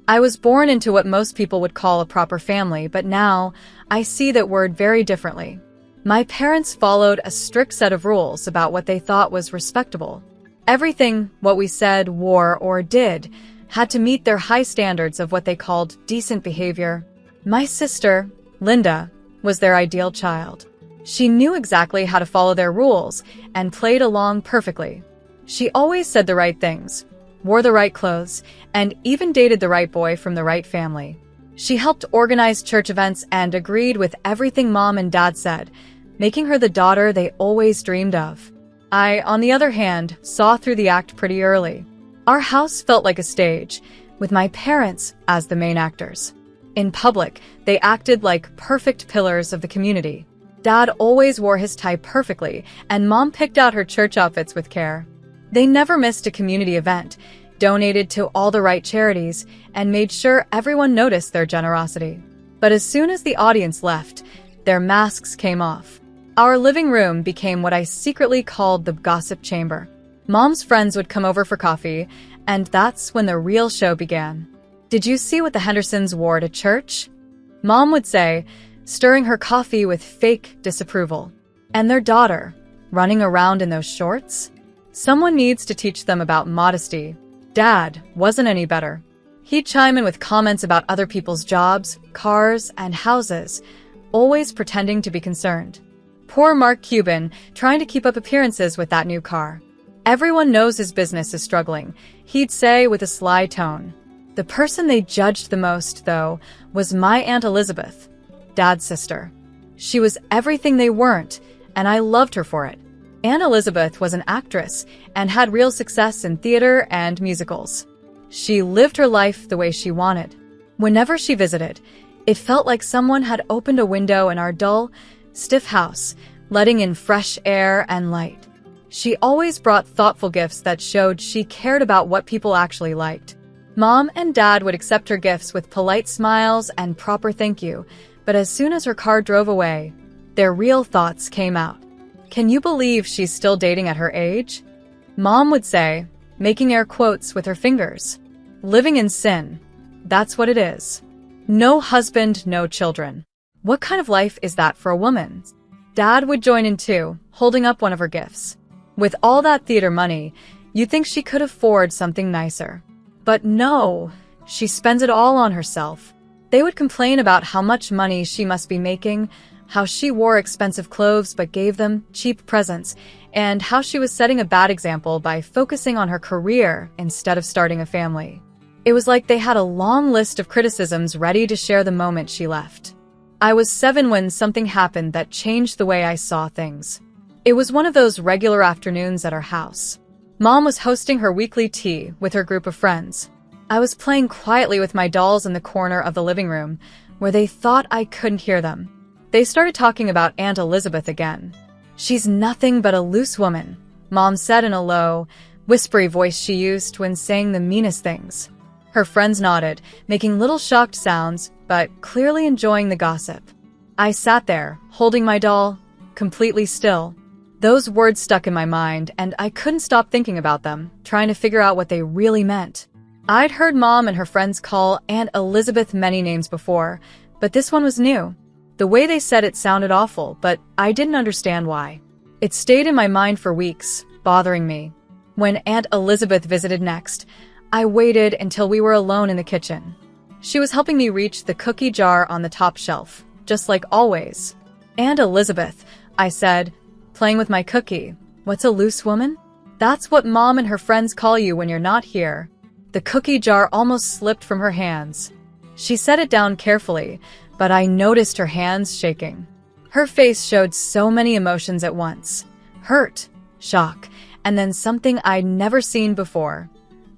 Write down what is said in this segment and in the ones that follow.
I was born into what most people would call a proper family, but now I see that word very differently. My parents followed a strict set of rules about what they thought was respectable. Everything, what we said, wore, or did, had to meet their high standards of what they called decent behavior. My sister, Linda, was their ideal child. She knew exactly how to follow their rules and played along perfectly. She always said the right things, wore the right clothes, and even dated the right boy from the right family. She helped organize church events and agreed with everything Mom and Dad said, making her the daughter they always dreamed of. I, on the other hand, saw through the act pretty early. Our house felt like a stage, with my parents as the main actors. In public, they acted like perfect pillars of the community. Dad always wore his tie perfectly, and Mom picked out her church outfits with care. They never missed a community event, donated to all the right charities, and made sure everyone noticed their generosity. But as soon as the audience left, their masks came off. Our living room became what I secretly called the gossip chamber. Mom's friends would come over for coffee, and that's when the real show began. "Did you see what the Hendersons wore to church?" Mom would say, stirring her coffee with fake disapproval. "And their daughter, running around in those shorts? Someone needs to teach them about modesty." Dad wasn't any better. He'd chime in with comments about other people's jobs, cars, and houses, always pretending to be concerned. Poor Mark Cuban, trying to keep up appearances with that new car. "Everyone knows his business is struggling," he'd say with a sly tone. The person they judged the most, though, was my Aunt Elizabeth, Dad's sister. She was everything they weren't, and I loved her for it. Aunt Elizabeth was an actress and had real success in theater and musicals. She lived her life the way she wanted. Whenever she visited, it felt like someone had opened a window in our dull, stiff house, letting in fresh air and light. She always brought thoughtful gifts that showed she cared about what people actually liked. Mom and Dad would accept her gifts with polite smiles and proper thank you, but as soon as her car drove away, their real thoughts came out. "Can you believe she's still dating at her age?" Mom would say, making air quotes with her fingers. "Living in sin. That's what it is. No husband, no children. What kind of life is that for a woman?" Dad would join in too, holding up one of her gifts. "With all that theater money, you'd think she could afford something nicer. But no, she spends it all on herself." They would complain about how much money she must be making, how she wore expensive clothes but gave them cheap presents, and how she was setting a bad example by focusing on her career instead of starting a family. It was like they had a long list of criticisms ready to share the moment she left. I was 7 when something happened that changed the way I saw things. It was one of those regular afternoons at our house. Mom was hosting her weekly tea with her group of friends. I was playing quietly with my dolls in the corner of the living room, where they thought I couldn't hear them. They started talking about Aunt Elizabeth again. "She's nothing but a loose woman," Mom said in a low, whispery voice she used when saying the meanest things. Her friends nodded, making little shocked sounds, but clearly enjoying the gossip. I sat there, holding my doll, completely still. Those words stuck in my mind, and I couldn't stop thinking about them, trying to figure out what they really meant. I'd heard Mom and her friends call Aunt Elizabeth many names before, but this one was new. The way they said it sounded awful, but I didn't understand why. It stayed in my mind for weeks, bothering me. When Aunt Elizabeth visited next, I waited until we were alone in the kitchen. She was helping me reach the cookie jar on the top shelf, just like always. "Aunt Elizabeth," I said, playing with my cookie. "What's a loose woman?" "That's what Mom and her friends call you when you're not here." The cookie jar almost slipped from her hands. She set it down carefully, but I noticed her hands shaking. Her face showed so many emotions at once. Hurt, shock, and then something I'd never seen before.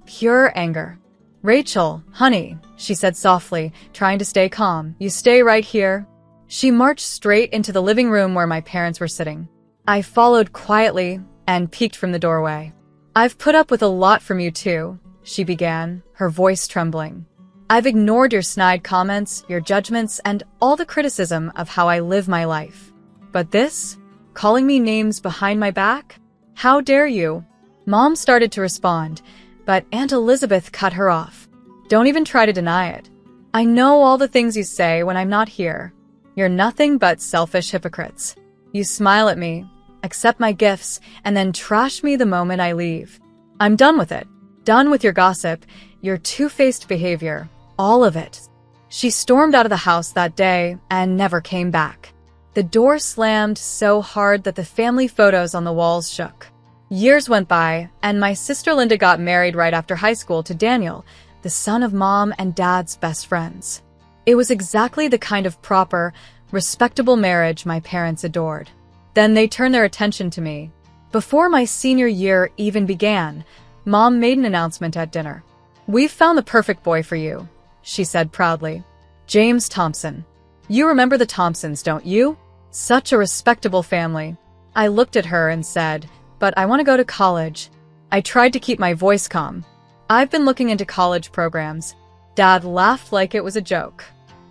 Pure anger. "Rachel, honey," she said softly, trying to stay calm, "you stay right here." She marched straight into the living room where my parents were sitting. I followed quietly and peeked from the doorway. "I've put up with a lot from you too," she began, her voice trembling. "I've ignored your snide comments, your judgments, and all the criticism of how I live my life. But this? Calling me names behind my back? How dare you?" Mom started to respond, but Aunt Elizabeth cut her off. Don't even try to deny it. I know all the things you say when I'm not here. You're nothing but selfish hypocrites. You smile at me, accept my gifts, and then trash me the moment I leave. I'm done with it. Done with your gossip, your two-faced behavior, all of it. She stormed out of the house that day and never came back. The door slammed so hard that the family photos on the walls shook. Years went by, and my sister Linda got married right after high school to Daniel, the son of Mom and Dad's best friends. It was exactly the kind of proper, respectable marriage my parents adored. Then they turned their attention to me. Before my senior year even began, Mom made an announcement at dinner. "We've found the perfect boy for you," she said proudly. "James Thompson. You remember the Thompsons, don't you? Such a respectable family." I looked at her and said, "But I want to go to college." I tried to keep my voice calm. "I've been looking into college programs." Dad laughed like it was a joke.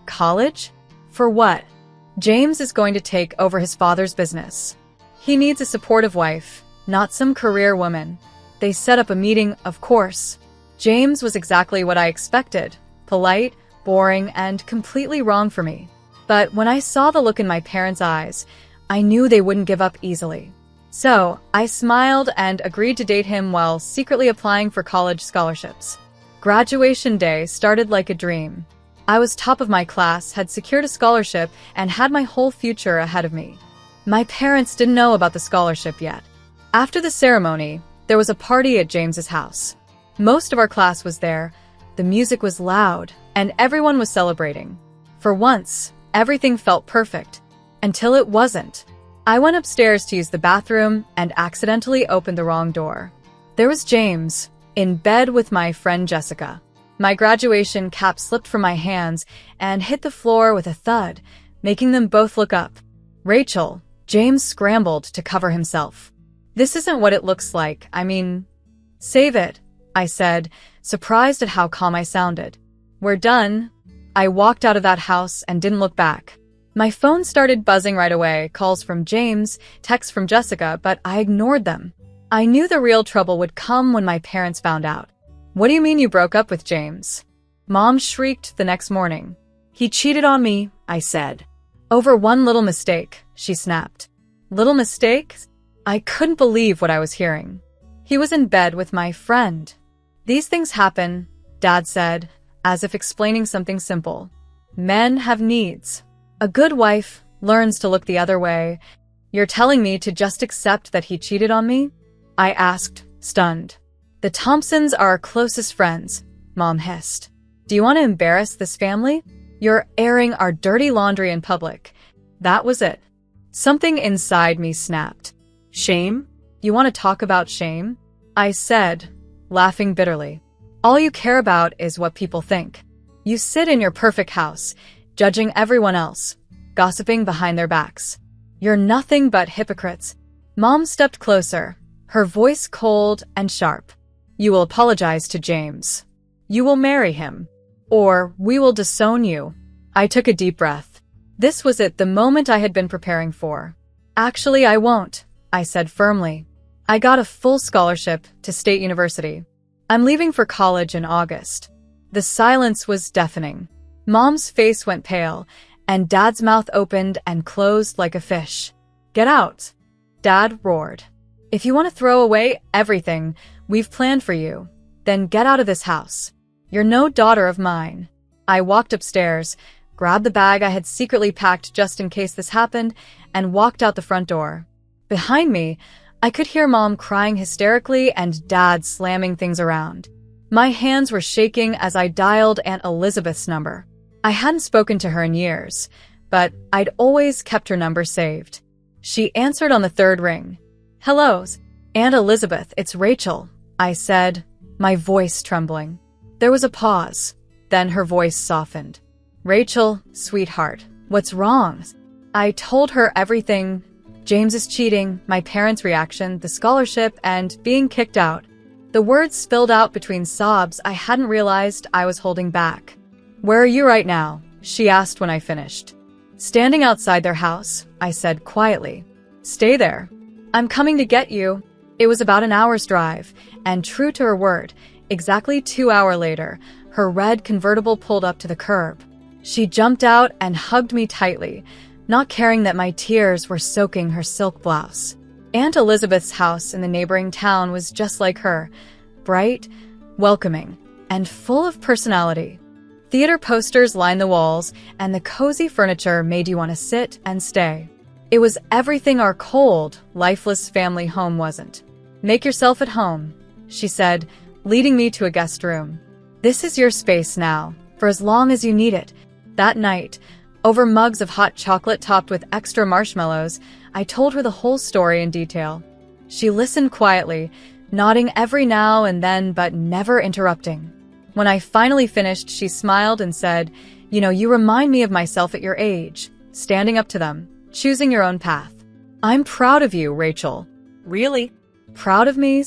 "College? For what?" "James is going to take over his father's business. He needs a supportive wife, not some career woman." They set up a meeting, of course. James was exactly what I expected. Polite, boring, and completely wrong for me. But when I saw the look in my parents' eyes, I knew they wouldn't give up easily. So I smiled and agreed to date him while secretly applying for college scholarships. Graduation day started like a dream. I was top of my class, had secured a scholarship, and had my whole future ahead of me. My parents didn't know about the scholarship yet. After the ceremony, there was a party at James's house. Most of our class was there. The music was loud, and everyone was celebrating. For once, everything felt perfect. Until it wasn't. I went upstairs to use the bathroom and accidentally opened the wrong door. There was James, in bed with my friend Jessica. My graduation cap slipped from my hands and hit the floor with a thud, making them both look up. "Rachel," James scrambled to cover himself. "This isn't what it looks like. I mean..." "Save it," I said, surprised at how calm I sounded. "We're done." I walked out of that house and didn't look back. My phone started buzzing right away, calls from James, texts from Jessica, but I ignored them. I knew the real trouble would come when my parents found out. "What do you mean you broke up with James?" Mom shrieked the next morning. "He cheated on me," I said. "Over one little mistake," she snapped. "Little mistake?" I couldn't believe what I was hearing. "He was in bed with my friend." "These things happen," Dad said, as if explaining something simple. "Men have needs. A good wife learns to look the other way." "You're telling me to just accept that he cheated on me?" I asked, stunned. "The Thompsons are our closest friends," Mom hissed. "Do you want to embarrass this family? You're airing our dirty laundry in public." That was it. Something inside me snapped. "Shame? You want to talk about shame?" I said, laughing bitterly. "All you care about is what people think. You sit in your perfect house, judging everyone else, gossiping behind their backs. You're nothing but hypocrites." Mom stepped closer, her voice cold and sharp. "You will apologize to James. You will marry him. Or we will disown you." I took a deep breath. This was it, the moment I had been preparing for. "Actually, I won't," I said firmly. "I got a full scholarship to State University. I'm leaving for college in August." The silence was deafening. Mom's face went pale, and Dad's mouth opened and closed like a fish. "Get out," Dad roared. "If you want to throw away everything we've planned for you, then get out of this house. You're no daughter of mine." I walked upstairs, grabbed the bag I had secretly packed just in case this happened, and walked out the front door. Behind me, I could hear Mom crying hysterically and Dad slamming things around. My hands were shaking as I dialed Aunt Elizabeth's number. I hadn't spoken to her in years, but I'd always kept her number saved. She answered on the third ring. "Hello, Aunt Elizabeth, it's Rachel," I said, my voice trembling. There was a pause. Then her voice softened. "Rachel, sweetheart, what's wrong?" I told her everything. James is cheating, my parents' reaction, the scholarship, and being kicked out. The words spilled out between sobs I hadn't realized I was holding back. "Where are you right now?" she asked when I finished. "Standing outside their house," I said quietly. "Stay there. I'm coming to get you." It was about an hour's drive, and true to her word, exactly 2 hours later, her red convertible pulled up to the curb. She jumped out and hugged me tightly, not caring that my tears were soaking her silk blouse. Aunt Elizabeth's house in the neighboring town was just like her, bright, welcoming, and full of personality. Theater posters lined the walls, and the cozy furniture made you want to sit and stay. It was everything our cold, lifeless family home wasn't. "Make yourself at home," she said, leading me to a guest room. "This is your space now, for as long as you need it." That night, over mugs of hot chocolate topped with extra marshmallows, I told her the whole story in detail. She listened quietly, nodding every now and then but never interrupting. When I finally finished, she smiled and said, "You know, you remind me of myself at your age, standing up to them, choosing your own path." "I'm proud of you, Rachel." "Really?" "Proud of me?"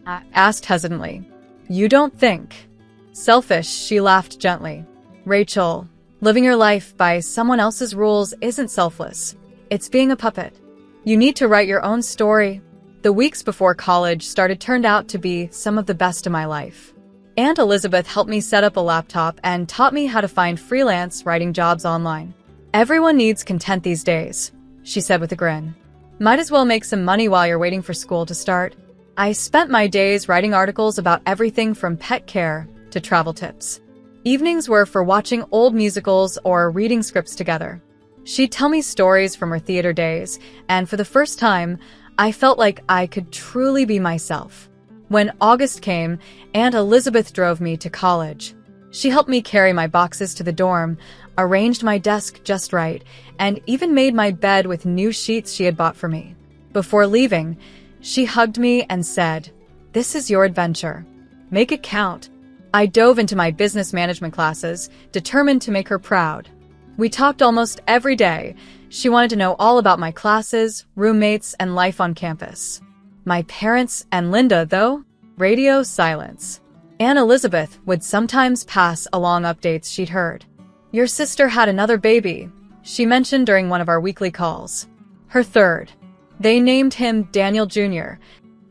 I asked hesitantly. "You don't think." "Selfish," she laughed gently. "Rachel, living your life by someone else's rules isn't selfless. It's being a puppet. You need to write your own story." The weeks before college turned out to be some of the best of my life. Aunt Elizabeth helped me set up a laptop and taught me how to find freelance writing jobs online. "Everyone needs content these days," she said with a grin. "Might as well make some money while you're waiting for school to start." I spent my days writing articles about everything from pet care to travel tips. Evenings were for watching old musicals or reading scripts together. She'd tell me stories from her theater days, and for the first time, I felt like I could truly be myself. When August came, Aunt Elizabeth drove me to college. She helped me carry my boxes to the dorm, arranged my desk just right, and even made my bed with new sheets she had bought for me. Before leaving, she hugged me and said, "This is your adventure. Make it count." I dove into my business management classes, determined to make her proud. We talked almost every day. She wanted to know all about my classes, roommates, and life on campus. My parents and Linda, though, radio silence. Aunt Elizabeth would sometimes pass along updates she'd heard. "Your sister had another baby," she mentioned during one of our weekly calls. "Her third. They named him Daniel Jr."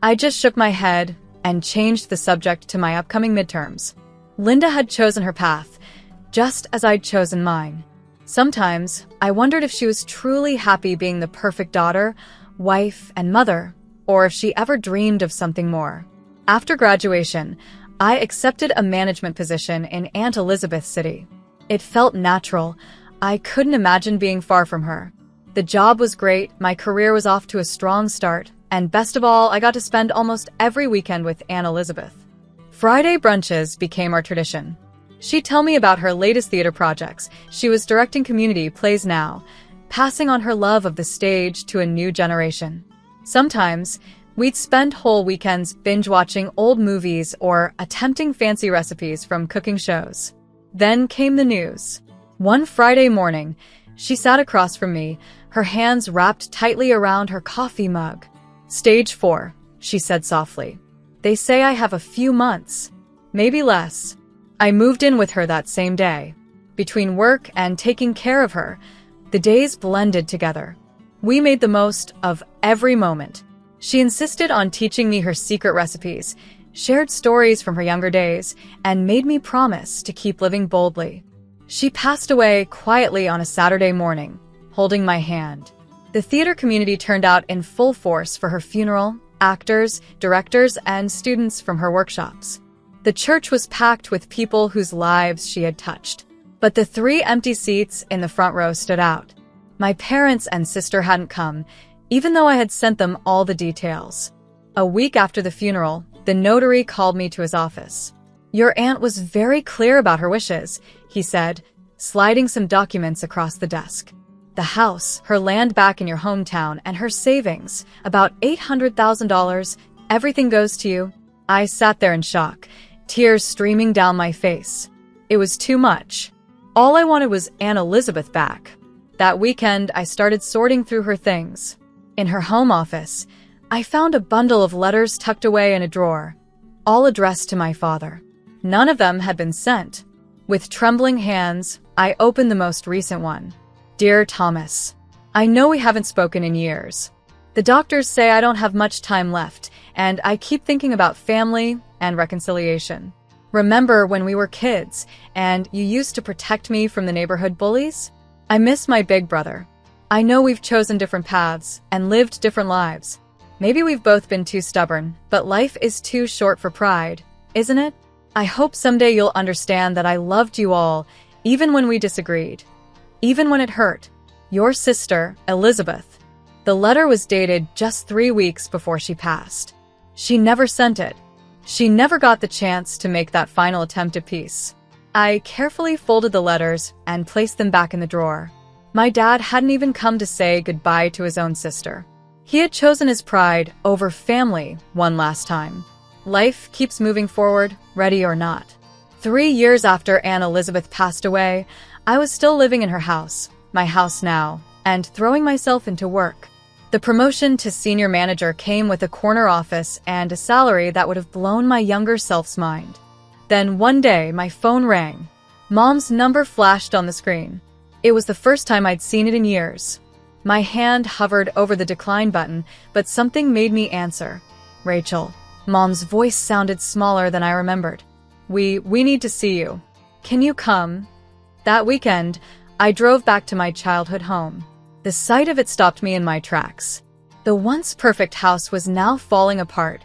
I just shook my head and changed the subject to my upcoming midterms. Linda had chosen her path, just as I'd chosen mine. Sometimes, I wondered if she was truly happy being the perfect daughter, wife, and mother, or if she ever dreamed of something more. After graduation, I accepted a management position in Aunt Elizabeth's city. It felt natural. I couldn't imagine being far from her. The job was great, my career was off to a strong start, and best of all, I got to spend almost every weekend with Aunt Elizabeth. Friday brunches became our tradition. She'd tell me about her latest theater projects. She was directing community plays now, passing on her love of the stage to a new generation. Sometimes, we'd spend whole weekends binge-watching old movies or attempting fancy recipes from cooking shows. Then came the news. One Friday morning, she sat across from me, her hands wrapped tightly around her coffee mug. "Stage 4, she said softly. "They say I have a few months, maybe less." I moved in with her that same day. Between work and taking care of her, the days blended together. We made the most of every moment. She insisted on teaching me her secret recipes, shared stories from her younger days, and made me promise to keep living boldly. She passed away quietly on a Saturday morning, holding my hand. The theater community turned out in full force for her funeral, actors, directors, and students from her workshops. The church was packed with people whose lives she had touched. But the 3 empty seats in the front row stood out. My parents and sister hadn't come, even though I had sent them all the details. A week after the funeral, the notary called me to his office. "Your aunt was very clear about her wishes," he said, sliding some documents across the desk. "The house, her land back in your hometown, and her savings, about $800,000, everything goes to you." I sat there in shock, tears streaming down my face. It was too much. All I wanted was Aunt Elizabeth back. That weekend, I started sorting through her things. In her home office, I found a bundle of letters tucked away in a drawer, all addressed to my father. None of them had been sent. With trembling hands, I opened the most recent one. "Dear Thomas, I know we haven't spoken in years. The doctors say I don't have much time left, and I keep thinking about family and reconciliation. Remember when we were kids and you used to protect me from the neighborhood bullies? I miss my big brother. I know we've chosen different paths and lived different lives. Maybe we've both been too stubborn, but life is too short for pride, isn't it? I hope someday you'll understand that I loved you all, even when we disagreed. Even when it hurt. Your sister, Elizabeth. The letter was dated just 3 weeks before she passed. She never sent it. She never got the chance to make that final attempt at peace. I carefully folded the letters and placed them back in the drawer. My dad hadn't even come to say goodbye to his own sister. He had chosen his pride over family one last time. Life keeps moving forward, ready or not. 3 years after Aunt Elizabeth passed away, I was still living in her house, my house now, and throwing myself into work. The promotion to senior manager came with a corner office and a salary that would have blown my younger self's mind. Then one day, my phone rang. Mom's number flashed on the screen. It was the first time I'd seen it in years. My hand hovered over the decline button, but something made me answer. Rachel. Mom's voice sounded smaller than I remembered. We need to see you. Can you come? That weekend, I drove back to my childhood home. The sight of it stopped me in my tracks. The once perfect house was now falling apart,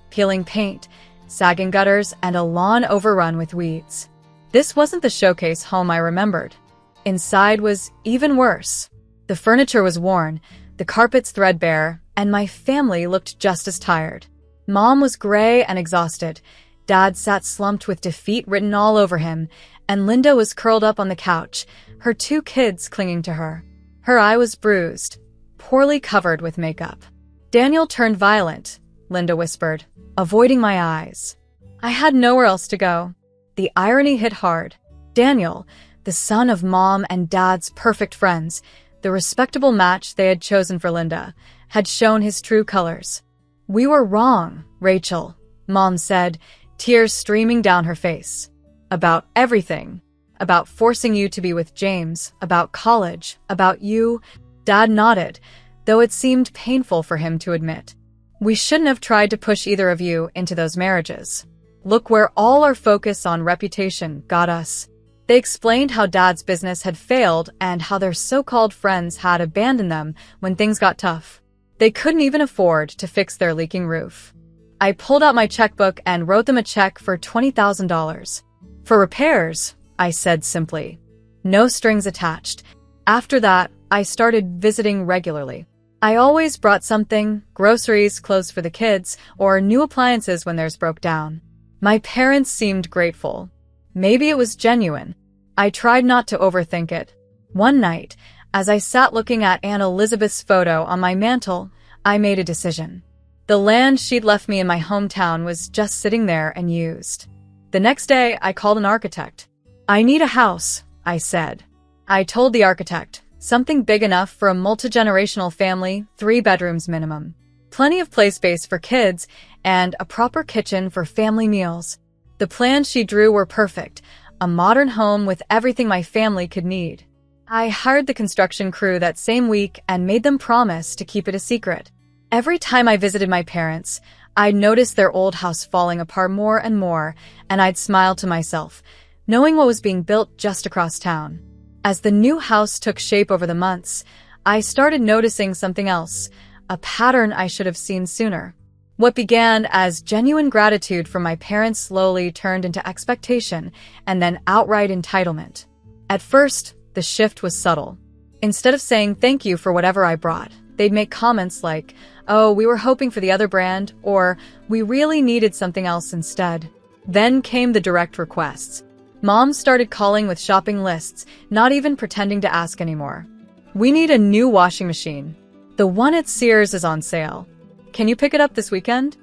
peeling paint, sagging gutters, and a lawn overrun with weeds. This wasn't the showcase home I remembered. Inside was even worse. The furniture was worn, the carpets threadbare, and my family looked just as tired. Mom was gray and exhausted. Dad sat slumped with defeat written all over him, and Linda was curled up on the couch, her 2 kids clinging to her. Her eye was bruised, poorly covered with makeup. Daniel turned violent, Linda whispered, avoiding my eyes. I had nowhere else to go. The irony hit hard. Daniel, the son of Mom and Dad's perfect friends, the respectable match they had chosen for Linda, had shown his true colors. We were wrong, Rachel, Mom said, tears streaming down her face. About everything. About forcing you to be with James, about college, about you. Dad nodded, though it seemed painful for him to admit. We shouldn't have tried to push either of you into those marriages. Look where all our focus on reputation got us. They explained how Dad's business had failed and how their so-called friends had abandoned them when things got tough. They couldn't even afford to fix their leaking roof. I pulled out my checkbook and wrote them a check for $20,000. For repairs, I said simply. No strings attached. After that, I started visiting regularly. I always brought something, groceries, clothes for the kids, or new appliances when theirs broke down. My parents seemed grateful. Maybe it was genuine. I tried not to overthink it. One night, as I sat looking at Aunt Elizabeth's photo on my mantel, I made a decision. The land she'd left me in my hometown was just sitting there and used. The next day, I called an architect. I need a house, I said. I told the architect, something big enough for a multi-generational family, 3 bedrooms minimum. Plenty of play space for kids, and a proper kitchen for family meals. The plans she drew were perfect, a modern home with everything my family could need. I hired the construction crew that same week and made them promise to keep it a secret. Every time I visited my parents, I'd notice their old house falling apart more and more, and I'd smile to myself, knowing what was being built just across town. As the new house took shape over the months, I started noticing something else, a pattern I should have seen sooner. What began as genuine gratitude from my parents slowly turned into expectation and then outright entitlement. At first, the shift was subtle. Instead of saying thank you for whatever I brought, they'd make comments like, "Oh, we were hoping for the other brand," or "We really needed something else instead." Then came the direct requests. Mom started calling with shopping lists, not even pretending to ask anymore. "We need a new washing machine. The one at Sears is on sale. Can you pick it up this weekend?"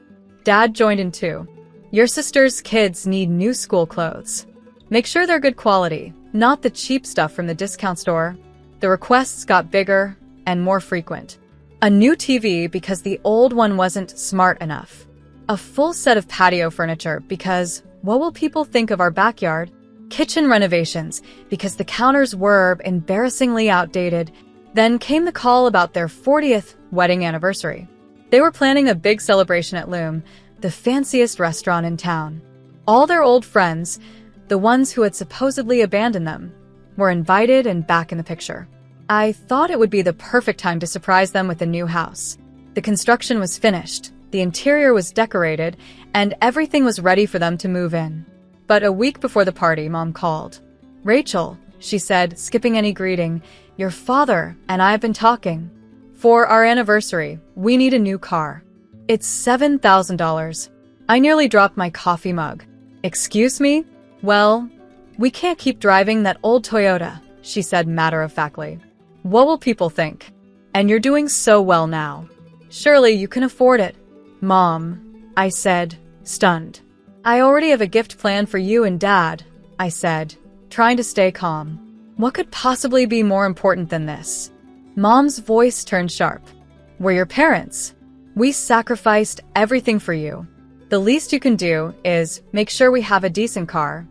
Dad joined in too. "Your sister's kids need new school clothes. Make sure they're good quality, not the cheap stuff from the discount store." The requests got bigger and more frequent. A new TV because the old one wasn't smart enough. A full set of patio furniture because what will people think of our backyard? Kitchen renovations because the counters were embarrassingly outdated. Then came the call about their 40th wedding anniversary. They were planning a big celebration at Loom, the fanciest restaurant in town. All their old friends, the ones who had supposedly abandoned them, were invited and back in the picture. I thought it would be the perfect time to surprise them with a new house. The construction was finished, the interior was decorated, and everything was ready for them to move in. But a week before the party, Mom called. "Rachel," she said, skipping any greeting, "your father and I have been talking. For our anniversary, we need a new car. It's $7,000. I nearly dropped my coffee mug. "Excuse me? Well, we can't keep driving that old Toyota," she said matter-of-factly. "What will people think? And you're doing so well now. Surely you can afford it." "Mom," I said, stunned. "I already have a gift planned for you and Dad," I said, trying to stay calm. What could possibly be more important than this? Mom's voice turned sharp. "We're your parents. We sacrificed everything for you. The least you can do is make sure we have a decent car."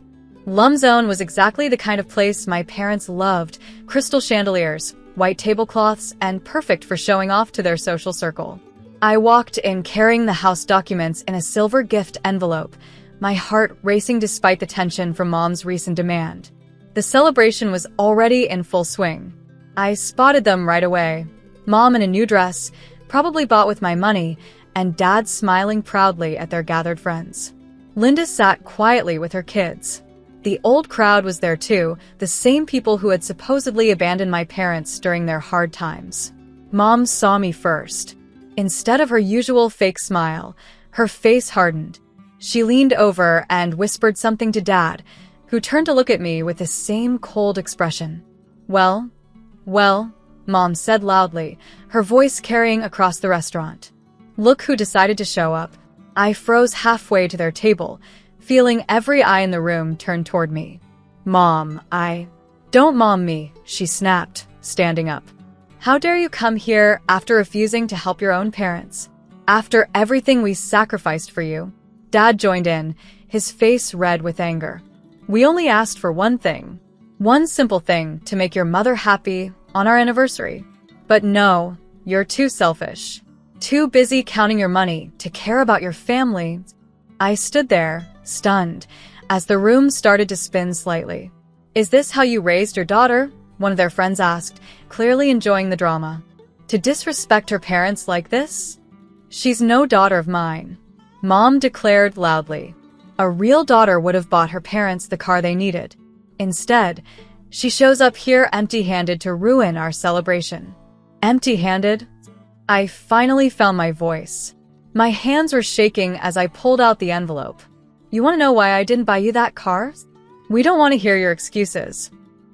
Lumzone was exactly the kind of place my parents loved: crystal chandeliers, white tablecloths, and perfect for showing off to their social circle. I walked in carrying the house documents in a silver gift envelope, my heart racing despite the tension from Mom's recent demand. The celebration was already in full swing. I spotted them right away. Mom in a new dress, probably bought with my money, and Dad smiling proudly at their gathered friends. Linda sat quietly with her kids. The old crowd was there too, the same people who had supposedly abandoned my parents during their hard times. Mom saw me first. Instead of her usual fake smile, her face hardened. She leaned over and whispered something to Dad, who turned to look at me with the same cold expression. Well, Mom said loudly, her voice carrying across the restaurant. "Look who decided to show up." I froze halfway to their table, feeling every eye in the room turn toward me. "Mom, Don't mom me," she snapped, standing up. "How dare you come here after refusing to help your own parents? After everything we sacrificed for you?" Dad joined in, his face red with anger. "We only asked for one thing. One simple thing, to make your mother happy on our anniversary. But no, you're too selfish. Too busy counting your money to care about your family." I stood there, stunned, as the room started to spin slightly. "Is this how you raised your daughter?" one of their friends asked, clearly enjoying the drama. "To disrespect her parents like this? She's no daughter of mine," Mom declared loudly. "A real daughter would have bought her parents the car they needed. Instead, she shows up here empty-handed to ruin our celebration." Empty-handed? I finally found my voice. My hands were shaking as I pulled out the envelope. "You want to know why I didn't buy you that car? We don't want to hear your excuses."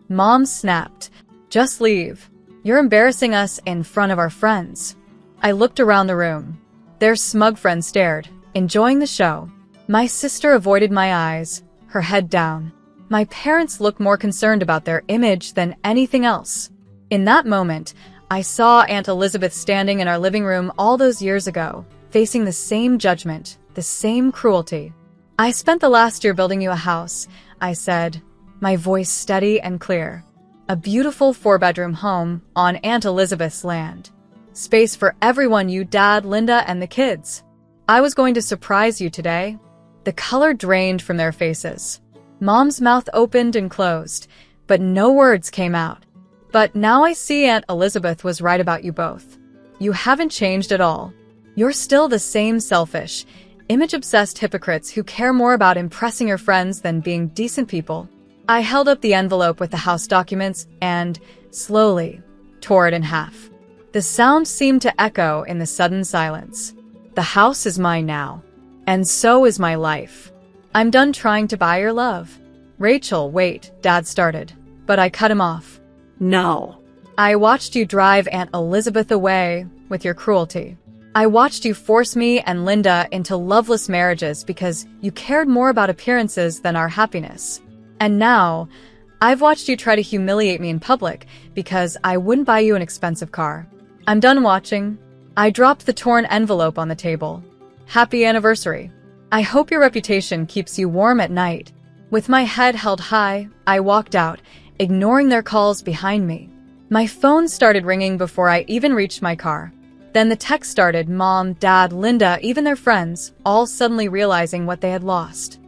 Mom snapped. "Just leave. You're embarrassing us in front of our friends." I looked around the room. Their smug friends stared, enjoying the show. My sister avoided my eyes, her head down. My parents looked more concerned about their image than anything else. In that moment, I saw Aunt Elizabeth standing in our living room all those years ago, facing the same judgment, the same cruelty. "I spent the last year building you a house," I said, my voice steady and clear. "A beautiful 4-bedroom home on Aunt Elizabeth's land. Space for everyone, you, Dad, Linda, and the kids. I was going to surprise you today." The color drained from their faces. Mom's mouth opened and closed, but no words came out. "But now I see Aunt Elizabeth was right about you both. You haven't changed at all. You're still the same selfish, image-obsessed hypocrites who care more about impressing your friends than being decent people." I held up the envelope with the house documents and, slowly, tore it in half. The sound seemed to echo in the sudden silence. "The house is mine now. And so is my life. I'm done trying to buy your love." "Rachel, wait," Dad started, but I cut him off. "No. I watched you drive Aunt Elizabeth away with your cruelty. I watched you force me and Linda into loveless marriages because you cared more about appearances than our happiness. And now, I've watched you try to humiliate me in public because I wouldn't buy you an expensive car. I'm done watching." I dropped the torn envelope on the table. "Happy anniversary. I hope your reputation keeps you warm at night." With my head held high, I walked out, ignoring their calls behind me. My phone started ringing before I even reached my car. Then the text started: Mom, Dad, Linda, even their friends, all suddenly realizing what they had lost.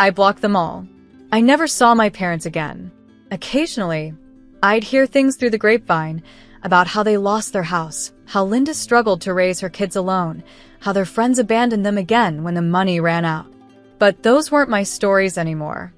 I blocked them all. I never saw my parents again. Occasionally, I'd hear things through the grapevine about how they lost their house, how Linda struggled to raise her kids alone, how their friends abandoned them again when the money ran out. But those weren't my stories anymore.